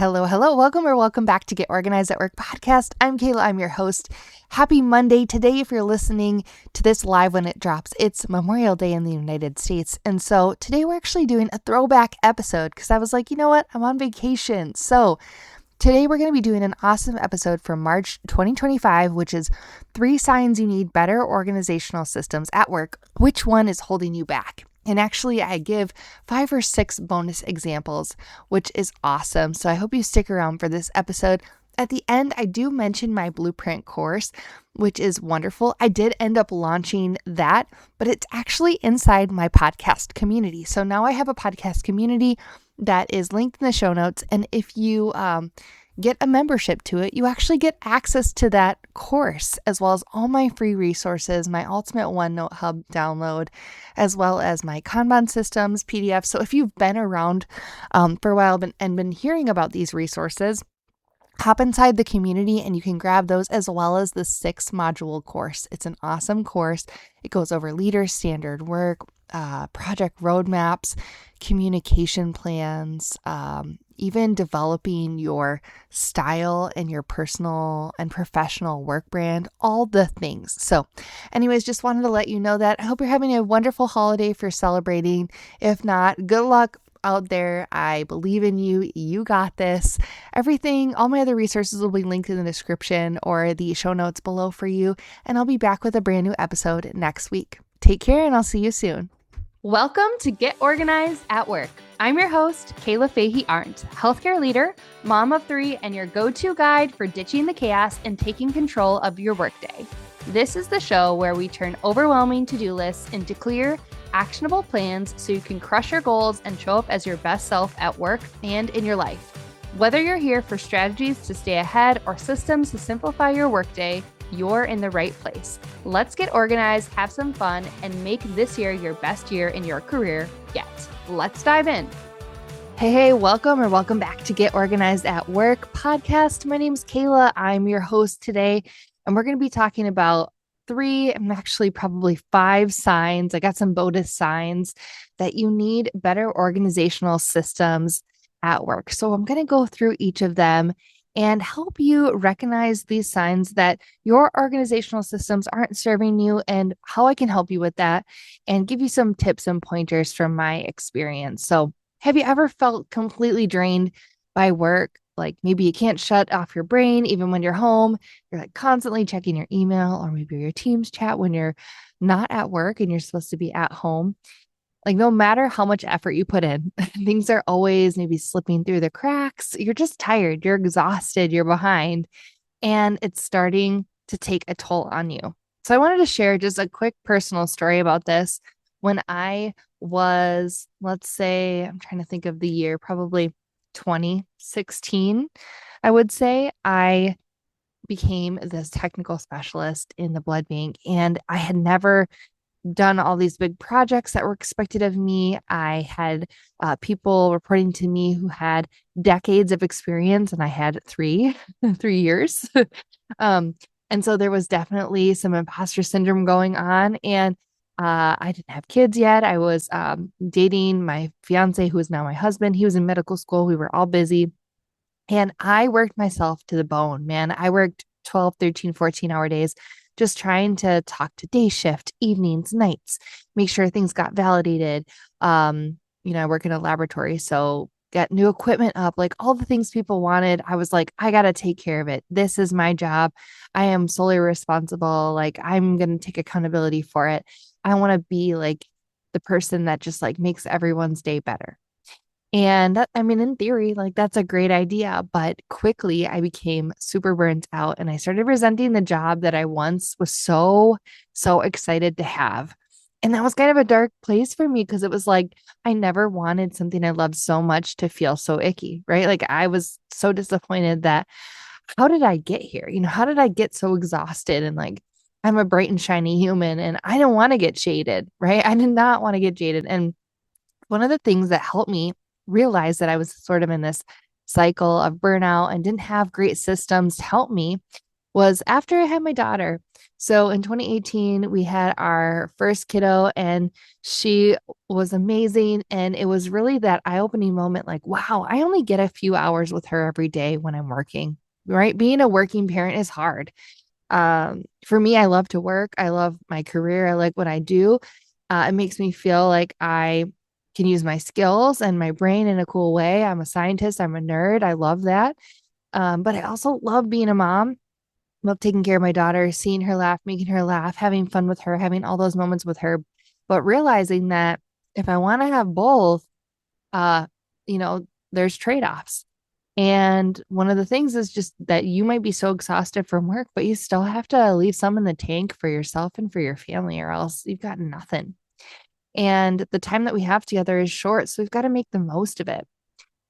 Hello, hello. Welcome back to Get Organized at Work podcast. I'm Kayla. I'm your host. Happy Monday. Today, if you're listening to this live when it drops, it's Memorial Day in the United States. And so today we're actually doing a throwback episode because I was like, you know what? I'm on vacation. So today we're going to be doing an awesome episode from March 2025, which is 3 signs you need better organizational systems at work. Which one is holding you back? And actually, I give 5 or 6 bonus examples, which is awesome. So I hope you stick around for this episode. At the end, I do mention my blueprint course, which is wonderful. I did end up launching that, but it's actually inside my podcast community. So now I have a podcast community that is linked in the show notes. And if you get a membership to it, you actually get access to that course, as well as all my free resources, my Ultimate OneNote Hub download, as well as my Kanban systems, PDF. So if you've been around for a while and been hearing about these resources, hop inside the community and you can grab those, as well as the 6-module course. It's an awesome course. It goes over leader standard work, project roadmaps, communication plans, even developing your style and your personal and professional work brand, all the things. So anyways, just wanted to let you know that. I hope you're having a wonderful holiday if you're celebrating. If not, good luck out there. I believe in you. You got this. Everything, all my other resources will be linked in the description or the show notes below for you. And I'll be back with a brand new episode next week. Take care and I'll see you soon. Welcome to Get Organized at Work. I'm your host, Kayla Fahey-Ahrndt, healthcare leader, mom of 3, and your go-to guide for ditching the chaos and taking control of your workday. This is the show where we turn overwhelming to-do lists into clear, actionable plans so you can crush your goals and show up as your best self at work and in your life. Whether you're here for strategies to stay ahead or systems to simplify your workday, you're in the right place. Let's get organized, have some fun, and make this year your best year in your career yet. Let's dive in. Hey, welcome back to Get Organized at Work podcast. My name's Kayla. I'm your host today, and we're going to be talking about 3, and actually probably 5 signs. I got some bonus signs that you need better organizational systems at work. So I'm going to go through each of them and help you recognize these signs that your organizational systems aren't serving you and how I can help you with that and give you some tips and pointers from my experience. So have you ever felt completely drained by work? Like maybe you can't shut off your brain even when you're home. You're like constantly checking your email or maybe your Teams chat when you're not at work and you're supposed to be at home. Like no matter how much effort you put in, things are always maybe slipping through the cracks. You're just tired, you're exhausted, you're behind, and it's starting to take a toll on you. So I wanted to share just a quick personal story about this. When I was, let's say, I'm trying to think of the year, probably 2016, I would say, I became this technical specialist in the blood bank, and I had never done all these big projects that were expected of me. I had people reporting to me who had decades of experience, and I had 3 years. And so there was definitely some imposter syndrome going on. And I didn't have kids yet. I was dating my fiance, who is now my husband. He was in medical school. We were all busy. And I worked myself to the bone, man. I worked 12, 13, 14-hour days, just trying to talk to day shift, evenings, nights, make sure things got validated. I work in a laboratory, so get new equipment up, like all the things people wanted. I was like, I got to take care of it. This is my job. I am solely responsible. Like I'm going to take accountability for it. I want to be like the person that just like makes everyone's day better. And that, I mean, in theory, like that's a great idea, but quickly I became super burnt out and I started resenting the job that I once was so excited to have. And that was kind of a dark place for me because it was like, I never wanted something I loved so much to feel so icky, right? Like I was so disappointed that how did I get here? How did I get so exhausted? And like, I'm a bright and shiny human and I don't want to get jaded, right? I did not want to get jaded. And one of the things that helped me realize that I was sort of in this cycle of burnout and didn't have great systems to help me was after I had my daughter. So in 2018, we had our first kiddo, and she was amazing. And it was really that eye-opening moment like, wow, I only get a few hours with her every day when I'm working, right? Being a working parent is hard. For me, I love to work. I love my career. I like what I do. It makes me feel like I can use my skills and my brain in a cool way. I'm a scientist. I'm a nerd. I love that. But I also love being a mom. Love taking care of my daughter, seeing her laugh, making her laugh, having fun with her, having all those moments with her. But realizing that if I want to have both, uh, you know, there's trade-offs. And one of the things is just that you might be so exhausted from work, but you still have to leave some in the tank for yourself and for your family, or else you've got nothing. And the time that we have together is short, so we've got to make the most of it.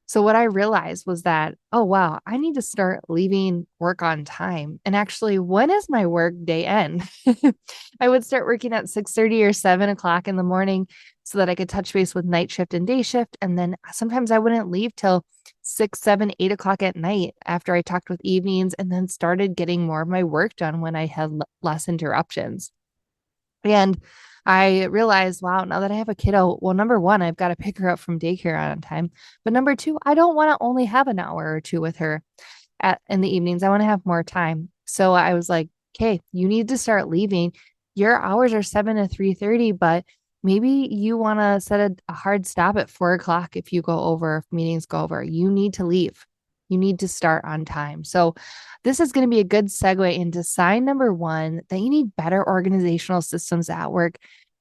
So what I realized was that, oh wow, I need to start leaving work on time. And actually, when is my work day end? I would start working at 6:30 or 7 o'clock in the morning so that I could touch base with night shift and day shift. And then sometimes I wouldn't leave till 6, 7, 8 o'clock at night after I talked with evenings and then started getting more of my work done when I had less interruptions. And I realized, wow, now that I have a kiddo, well, number one, I've got to pick her up from daycare on time. But number two, I don't want to only have an hour or two with her in the evenings. I want to have more time. So I was like, okay, you need to start leaving. Your hours are 7 to 3:30, but maybe you want to set a hard stop at 4 o'clock if you go over, if meetings go over. You need to leave. You need to start on time. So this is going to be a good segue into sign number one, that you need better organizational systems at work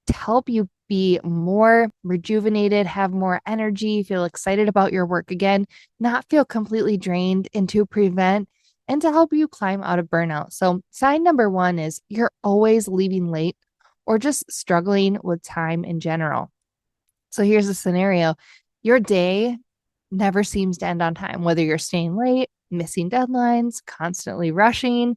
to help you be more rejuvenated, have more energy, feel excited about your work again, not feel completely drained, and to prevent and to help you climb out of burnout. So, sign number one is you're always leaving late or just struggling with time in general. So, here's a scenario: your day never seems to end on time, whether you're staying late, missing deadlines, constantly rushing.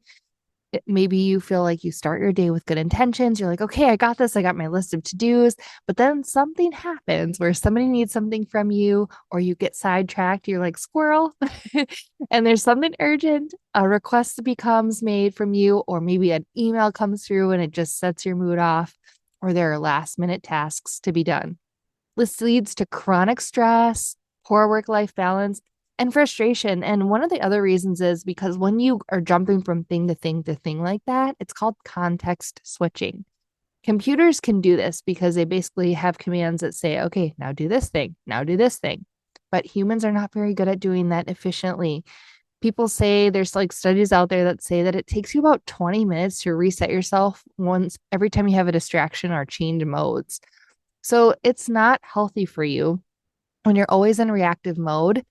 Maybe you feel like you start your day with good intentions. You're like, okay, I got this. I got my list of to dos. But then something happens where somebody needs something from you, or you get sidetracked. You're like, squirrel. And there's something urgent. A request becomes made from you, or maybe an email comes through and it just sets your mood off, or there are last minute tasks to be done. This leads to chronic stress, poor work life balance, and frustration. And one of the other reasons is because when you are jumping from thing to thing to thing like that, it's called context switching. Computers can do this because they basically have commands that say, okay, now do this thing, now do this thing. But humans are not very good at doing that efficiently. People say there's like studies out there that say that it takes you about 20 minutes to reset yourself once every time you have a distraction or change modes. So it's not healthy for you when you're always in reactive mode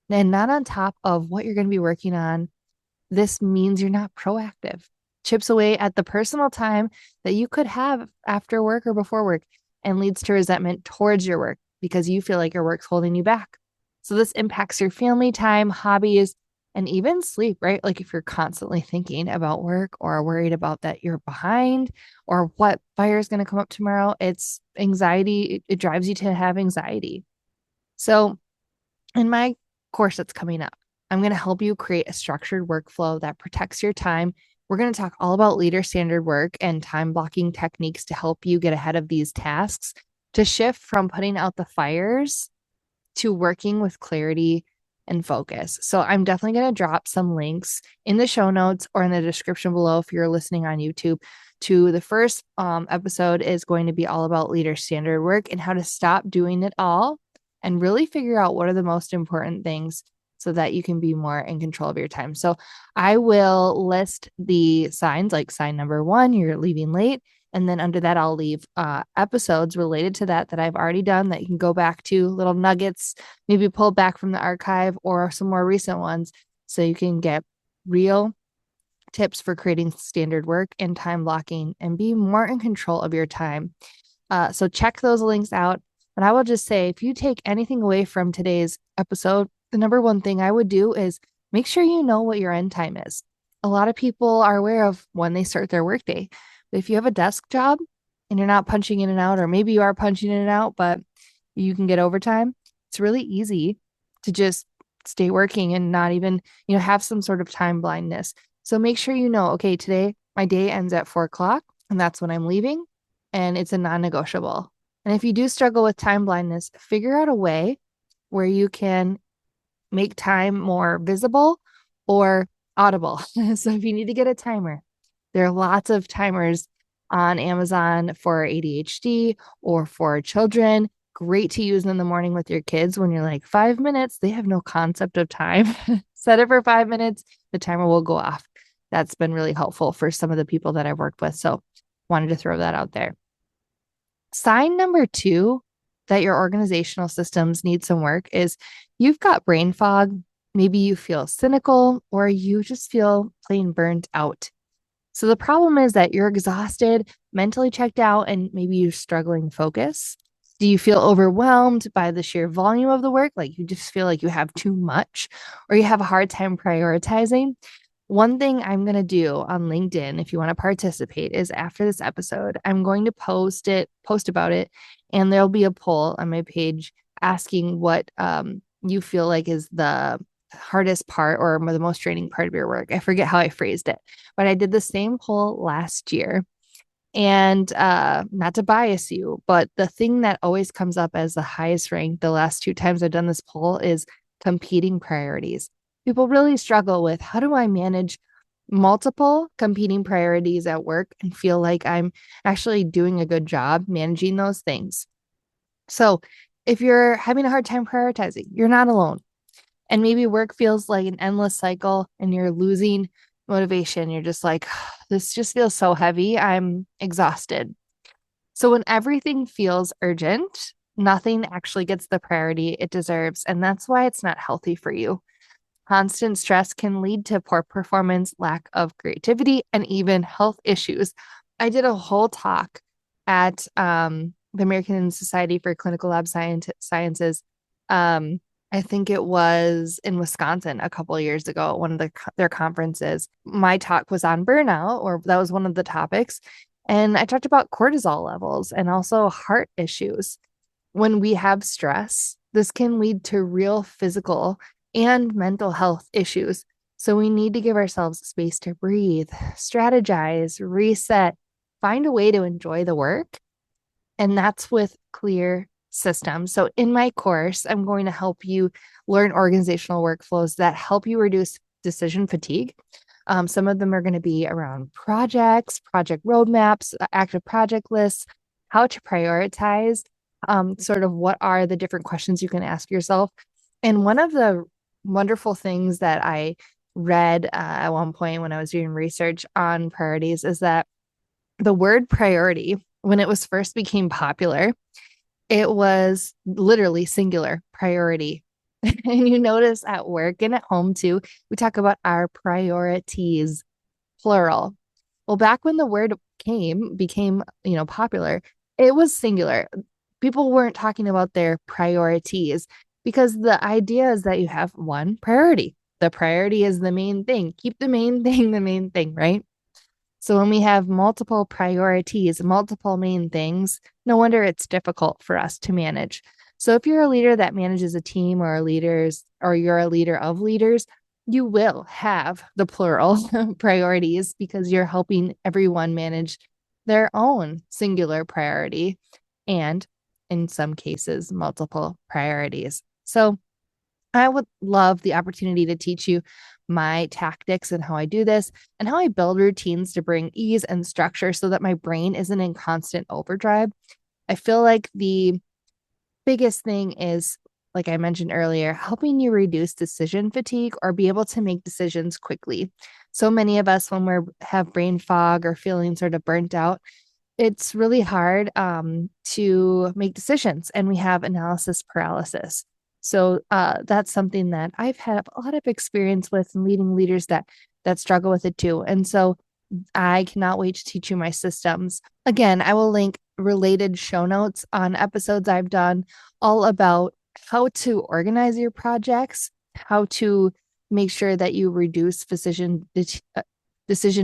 and not on top of what you're going to be working on. This means you're not proactive. Chips away at the personal time that you could have after work or before work, and leads to resentment towards your work because you feel like your work's holding you back. So this impacts your family time, hobbies, and even sleep, right? Like if you're constantly thinking about work or worried about that you're behind or what fire is going to come up tomorrow, it's anxiety. It drives you to have anxiety. So in my course that's coming up, I'm going to help you create a structured workflow that protects your time. We're going to talk all about leader standard work and time blocking techniques to help you get ahead of these tasks, to shift from putting out the fires to working with clarity and focus. So I'm definitely going to drop some links in the show notes or in the description below if you're listening on YouTube. To the first episode is going to be all about leader standard work and how to stop doing it all and really figure out what are the most important things so that you can be more in control of your time. So I will list the signs, like sign number one, you're leaving late. And then under that, I'll leave episodes related to that I've already done that you can go back to, little nuggets, maybe pull back from the archive or some more recent ones so you can get real tips for creating standard work and time blocking and be more in control of your time. So check those links out. But I will just say, if you take anything away from today's episode, the number one thing I would do is make sure you know what your end time is. A lot of people are aware of when they start their workday. But if you have a desk job and you're not punching in and out, or maybe you are punching in and out, but you can get overtime, it's really easy to just stay working and not even, have some sort of time blindness. So make sure you know, okay, today my day ends at 4 o'clock and that's when I'm leaving, and it's a non-negotiable. And if you do struggle with time blindness, figure out a way where you can make time more visible or audible. So if you need to get a timer, there are lots of timers on Amazon for ADHD or for children. Great to use in the morning with your kids when you're like 5 minutes. They have no concept of time. Set it for 5 minutes. The timer will go off. That's been really helpful for some of the people that I've worked with. So wanted to throw that out there. Sign number two that your organizational systems need some work is you've got brain fog. Maybe you feel cynical or you just feel plain burnt out. So the problem is that you're exhausted, mentally checked out, and maybe you're struggling to focus. Do you feel overwhelmed by the sheer volume of the work? Like you just feel like you have too much, or you have a hard time prioritizing? One thing I'm going to do on LinkedIn, if you want to participate, is after this episode, I'm going to post about it, and there'll be a poll on my page asking what you feel like is the hardest part or the most draining part of your work. I forget how I phrased it, but I did the same poll last year. And not to bias you, but the thing that always comes up as the highest rank the last two times I've done this poll is competing priorities. People really struggle with how do I manage multiple competing priorities at work and feel like I'm actually doing a good job managing those things. So if you're having a hard time prioritizing, you're not alone. And maybe work feels like an endless cycle and you're losing motivation. You're just like, this just feels so heavy. I'm exhausted. So when everything feels urgent, nothing actually gets the priority it deserves. And that's why it's not healthy for you. Constant stress can lead to poor performance, lack of creativity, and even health issues. I did a whole talk at the American Society for Clinical Lab Sciences. I think it was in Wisconsin a couple of years ago at one of their conferences. My talk was on burnout, or that was one of the topics. And I talked about cortisol levels and also heart issues. When we have stress, this can lead to real physical and mental health issues. So we need to give ourselves space to breathe, strategize, reset, find a way to enjoy the work. And that's with clear systems. So in my course, I'm going to help you learn organizational workflows that help you reduce decision fatigue. Some of them are going to be around projects, project roadmaps, active project lists, how to prioritize, sort of what are the different questions you can ask yourself. And one of the wonderful things that I read at one point when I was doing research on priorities is that the word priority, when it was first became popular, it was literally singular priority. And you notice at work and at home too, we talk about our priorities, plural. Well, back when the word became, popular, it was singular. People weren't talking about their priorities because the idea is that you have one priority. The priority is the main thing. Keep the main thing the main thing, right? So when we have multiple priorities, multiple main things, no wonder it's difficult for us to manage. So if you're a leader that manages a team or you're a leader of leaders, you will have the plural priorities because you're helping everyone manage their own singular priority and in some cases multiple priorities. So I would love the opportunity to teach you my tactics and how I do this and how I build routines to bring ease and structure so that my brain isn't in constant overdrive. I feel like the biggest thing is, like I mentioned earlier, helping you reduce decision fatigue or be able to make decisions quickly. So many of us, when we have brain fog or feeling sort of burnt out, it's really hard to make decisions and we have analysis paralysis. So that's something that I've had a lot of experience with in leading leaders that struggle with it too. And so I cannot wait to teach you my systems. Again, I will link related show notes on episodes I've done all about how to organize your projects, how to make sure that you reduce decision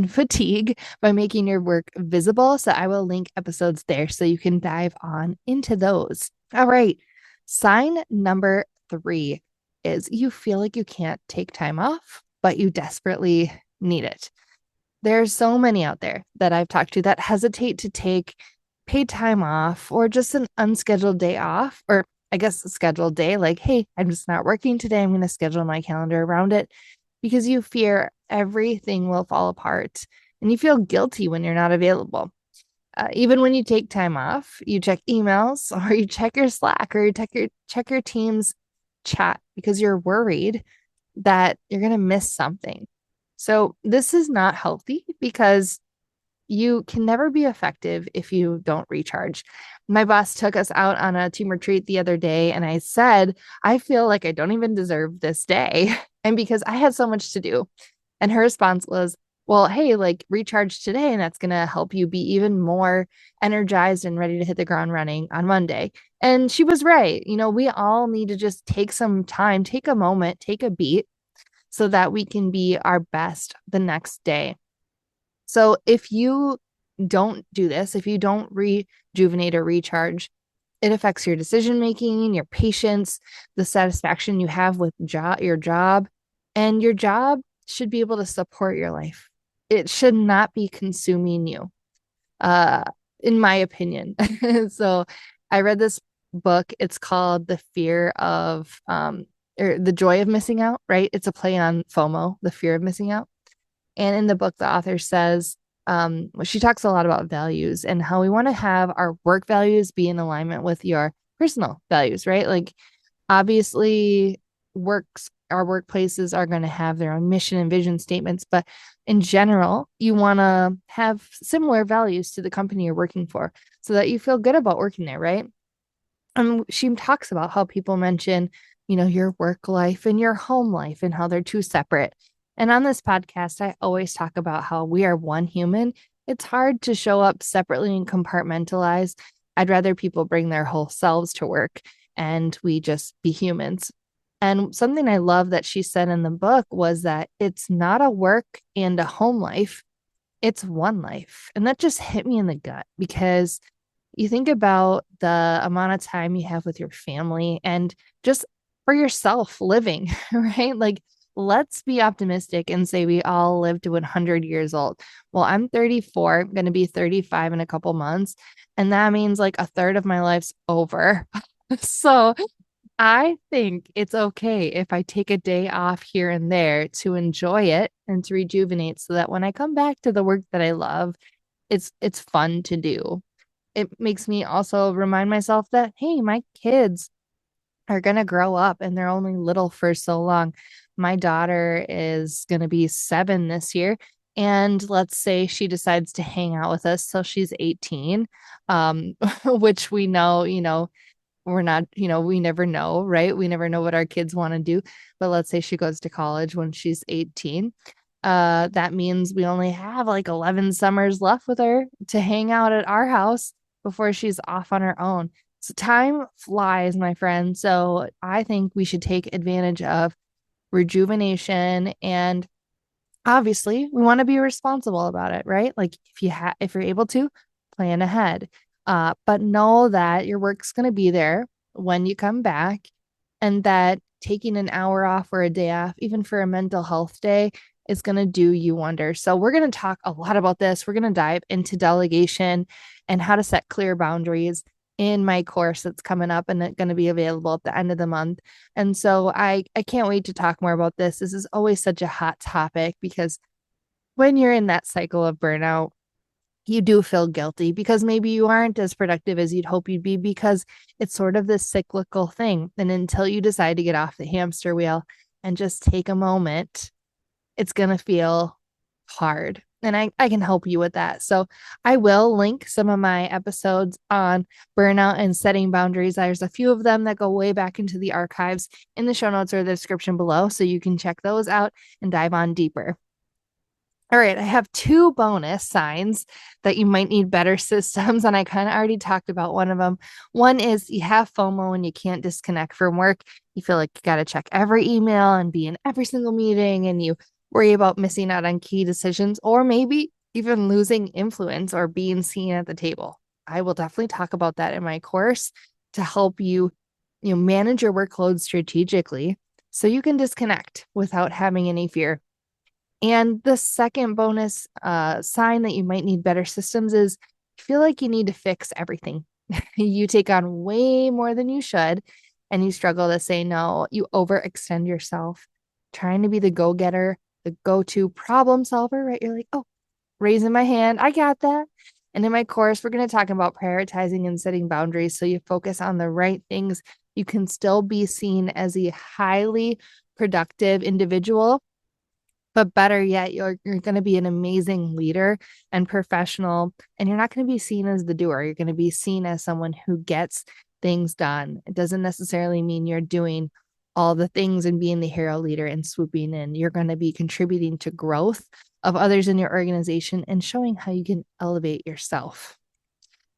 fatigue by making your work visible. So I will link episodes there so you can dive on into those. All right. Sign number 3 is you feel like you can't take time off, but you desperately need it. There's so many out there that I've talked to that hesitate to take paid time off or just an unscheduled day off, or I guess a scheduled day, like, hey, I'm just not working today. I'm going to schedule my calendar around it because you fear everything will fall apart and you feel guilty when you're not available. Even when you take time off, you check emails or you check your Slack or you check your team's chat because you're worried that you're going to miss something. So this is not healthy because you can never be effective if you don't recharge. My boss took us out on a team retreat the other day, and I said, I feel like I don't even deserve this day. And because I had so much to do. And her response was, well, hey, like recharge today, and that's going to help you be even more energized and ready to hit the ground running on Monday. And she was right. We all need to just take some time, take a moment, take a beat so that we can be our best the next day. So if you don't do this, if you don't rejuvenate or recharge, it affects your decision making, your patience, the satisfaction you have with your job, and your job should be able to support your life. It should not be consuming you, uh, in my opinion. So I read this book. It's called The Fear of or The Joy of Missing Out, right? It's a play on FOMO, the fear of missing out. And in the book, the author says, she talks a lot about values and how we want to have our work values be in alignment with your personal values, right? Like, obviously, our workplaces are going to have their own mission and vision statements, but in general, you want to have similar values to the company you're working for so that you feel good about working there, right? She talks about how people mention, your work life and your home life and how they're two separate. And on this podcast, I always talk about how we are one human. It's hard to show up separately and compartmentalize. I'd rather people bring their whole selves to work and we just be humans. And something I love that she said in the book was that it's not a work and a home life, it's one life. And that just hit me in the gut because you think about the amount of time you have with your family and just for yourself living, right? Like, let's be optimistic and say we all live to 100 years old. Well, I'm 34, I'm going to be 35 in a couple months. And that means like a third of my life's over. So I think it's okay if I take a day off here and there to enjoy it and to rejuvenate so that when I come back to the work that I love, it's fun to do. It makes me also remind myself that, hey, my kids are going to grow up and they're only little for so long. My daughter is going to be 7 this year. And let's say she decides to hang out with us till she's 18, which we know, we're not, we never know, right? We never know what our kids want to do. But let's say she goes to college when she's 18. That means we only have like 11 summers left with her to hang out at our house before she's off on her own. So time flies, my friend. So I think we should take advantage of rejuvenation, and obviously we want to be responsible about it, right? Like if you're able to plan ahead, but know that your work's going to be there when you come back, and that taking an hour off or a day off, even for a mental health day, is going to do you wonders. So we're going to talk a lot about this. We're going to dive into delegation and how to set clear boundaries in my course that's coming up and it's going to be available at the end of the month. And so I can't wait to talk more about this. This is always such a hot topic because when you're in that cycle of burnout, you do feel guilty because maybe you aren't as productive as you'd hope you'd be because it's sort of this cyclical thing. And until you decide to get off the hamster wheel and just take a moment, it's going to feel hard. And I can help you with that. So I will link some of my episodes on burnout and setting boundaries. There's a few of them that go way back into the archives in the show notes or the description below. So you can check those out and dive on deeper. All right, I have 2 bonus signs that you might need better systems, and I kind of already talked about one of them. One is you have FOMO and you can't disconnect from work. You feel like you got to check every email and be in every single meeting, and you worry about missing out on key decisions, or maybe even losing influence or being seen at the table. I will definitely talk about that in my course to help you, manage your workload strategically so you can disconnect without having any fear. And the second bonus sign that you might need better systems is you feel like you need to fix everything. You take on way more than you should, and you struggle to say no. You overextend yourself, trying to be the go-getter, the go-to problem solver, right? You're like, oh, raising my hand, I got that. And in my course, we're going to talk about prioritizing and setting boundaries so you focus on the right things. You can still be seen as a highly productive individual, but better yet, you're going to be an amazing leader and professional, and you're not going to be seen as the doer. You're going to be seen as someone who gets things done. It doesn't necessarily mean you're doing all the things and being the hero leader and swooping in. You're going to be contributing to growth of others in your organization and showing how you can elevate yourself.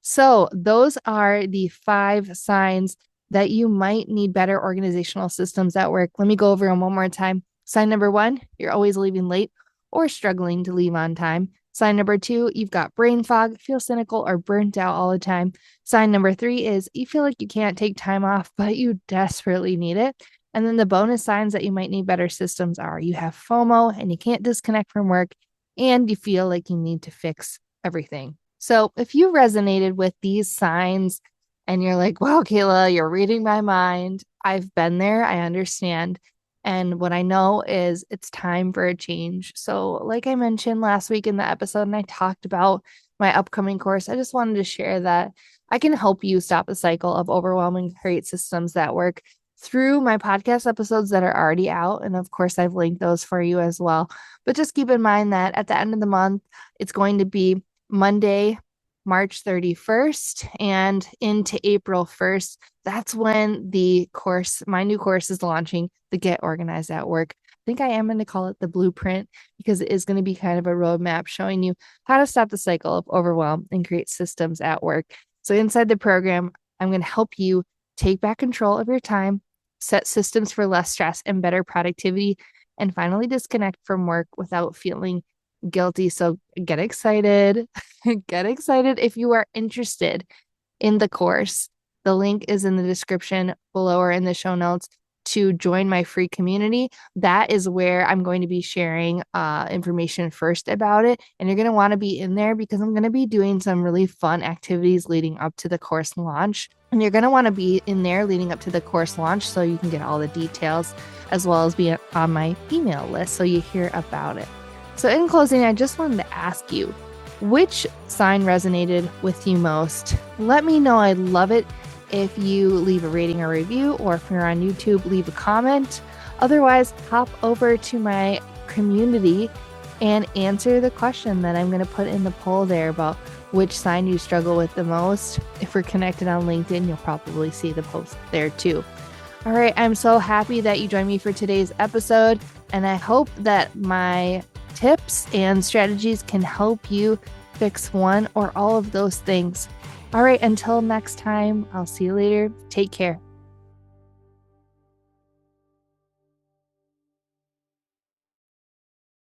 So those are the 5 signs that you might need better organizational systems at work. Let me go over them one more time. Sign number 1, you're always leaving late or struggling to leave on time. Sign number 2, you've got brain fog, feel cynical or burnt out all the time. Sign number 3 is you feel like you can't take time off, but you desperately need it. And then the bonus signs that you might need better systems are you have FOMO and you can't disconnect from work, and you feel like you need to fix everything. So if you resonated with these signs and you're like, wow, Kayla, you're reading my mind, I've been there, I understand. And what I know is it's time for a change. So, like I mentioned last week in the episode, and I talked about my upcoming course, I just wanted to share that I can help you stop the cycle of overwhelm and create systems that work through my podcast episodes that are already out. And of course, I've linked those for you as well. But just keep in mind that at the end of the month, it's going to be Monday, March 31st and into April 1st. That's when the course, my new course is launching, the Get Organized at Work. I think I am going to call it the blueprint because it is going to be kind of a roadmap showing you how to stop the cycle of overwhelm and create systems at work. So inside the program, I'm going to help you take back control of your time, set systems for less stress and better productivity, and finally disconnect from work without feeling guilty. So get excited. Get excited if you are interested in the course. The link is in the description below or in the show notes to join my free community. That is where I'm going to be sharing information first about it. And you're going to want to be in there because I'm going to be doing some really fun activities leading up to the course launch. And you're going to want to be in there leading up to the course launch so you can get all the details as well as be on my email list so you hear about it. So in closing, I just wanted to ask you, which sign resonated with you most? Let me know. I'd love it if you leave a rating or review, or if you're on YouTube, leave a comment. Otherwise, hop over to my community and answer the question that I'm going to put in the poll there about which sign you struggle with the most. If we're connected on LinkedIn, you'll probably see the post there too. All right, I'm so happy that you joined me for today's episode, and I hope that my tips and strategies can help you fix one or all of those things. All right, until next time, I'll see you later. Take care.